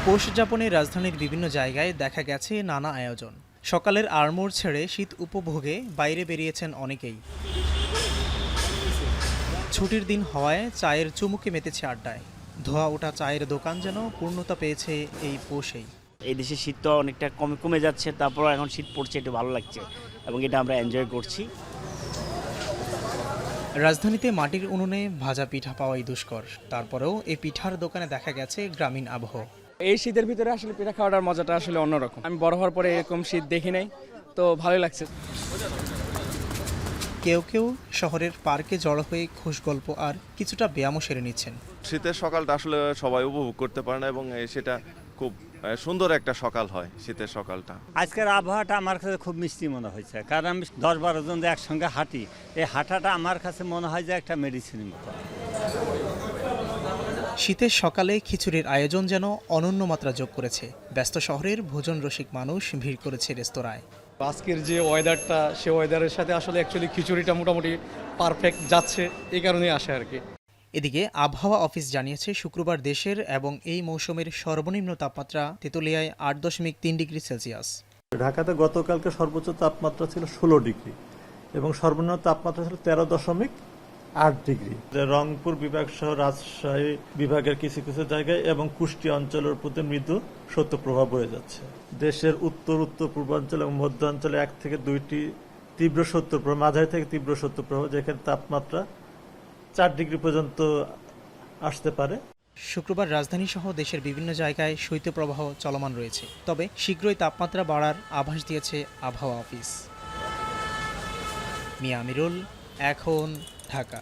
পৌষ যাপনে রাজধানীর বিভিন্ন জায়গায় দেখা গেছে নানা আয়োজন। সকালের আড়মোড় ছেড়ে শীত উপভোগে বাইরে বেরিয়েছেন অনেকেই। ছুটির দিন হওয়ায় চায়ের চুমুকে মেতেছে আড্ডায়। ধোয়া ওঠা চায়ের দোকান যেন পূর্ণতা পেয়েছে এই পৌষেই। এই দেশে শীত তো অনেকটা কমে যাচ্ছে, তারপর এখন শীত পড়ছে, একটু ভালো লাগছে এবং এটা আমরা এনজয় করছি। রাজধানীতে মাটির উনুনে ভাজা পিঠা পাওয়াই দুষ্কর, তারপরেও এই পিঠার দোকানে দেখা গেছে গ্রামীণ আবহ। এই শীতের ভিতরে আসলে পিঠা খাওয়ার মজাটা আসলে অন্যরকম। আমি বড় হওয়ার পরে এরকম শীত দেখি নাই, তো ভালোই লাগছে। কেউ কেউ শহরের পার্কে জড়ো হয়ে খুশ গল্প আর কিছুটা ব্যায়ামও সেরে নিচ্ছেন। শীতের সকালটা আসলে সবাই উপভোগ করতে পারে না এবং সেটা খুব সুন্দর একটা সকাল হয় শীতের সকালটা। আজকের আবহাওয়াটা আমার কাছে খুব মিষ্টি মনে হয়েছে, কারণ আমি 10-12 জন একসঙ্গে হাঁটি। এই হাঁটাটা আমার কাছে মনে হয় যে একটা মেডিসিনের মতো। শীতের সকালে খিচুড়ির আয়োজন যেন অনন্য মাত্রা যোগ করেছে। ব্যস্ত শহরের ভোজন রসিক মানুষ ভিড় করেছে রেস্তোরাঁয়। আজকের যে ওয়েদারটা, সে ওয়েদারের সাথে আসলে অ্যাকচুয়ালি খিচুড়িটা মোটামুটি পারফেক্ট যাচ্ছে, এই কারণেই আসে আর কি। এদিকে আবহাওয়া অফিস জানিয়েছে শুক্রবার দেশের এবং এই মৌসুমের সর্বনিম্ন তাপমাত্রা তেঁতুলিয়ায় 8.3 ডিগ্রি সেলসিয়াস। ঢাকাতে গতকালকে সর্বোচ্চ তাপমাত্রা ছিল 16 ডিগ্রি এবং সর্বনিম্ন তাপমাত্রা ছিল 13.8 ডিগ্রি। রংপুর বিভাগ সহ রাজশাহী বিভাগের কিছু কিছু জায়গায় এবং কুষ্টিয়া অঞ্চলের প্রতি মৃদু শৈত্যপ্রবাহ বয়ে যাচ্ছে। দেশের উত্তর পূর্বাঞ্চল এবং মধ্যাঞ্চলে 1 থেকে 2টি তীব্র শৈত্যপ্রবাহ, মাঝারি থেকে তীব্র শৈত্যপ্রবাহ, যেখানে তাপমাত্রা 4 ডিগ্রি পর্যন্ত আসতে পারে। শুক্রবার রাজধানী সহ দেশের বিভিন্ন জায়গায় শৈত্যপ্রবাহ চলমান রয়েছে, তবে শীঘ্রই তাপমাত্রা বাড়ার আভাস দিয়েছে আবহাওয়া অফিস। মিয়া আমিরুল, এখন ঢাকা।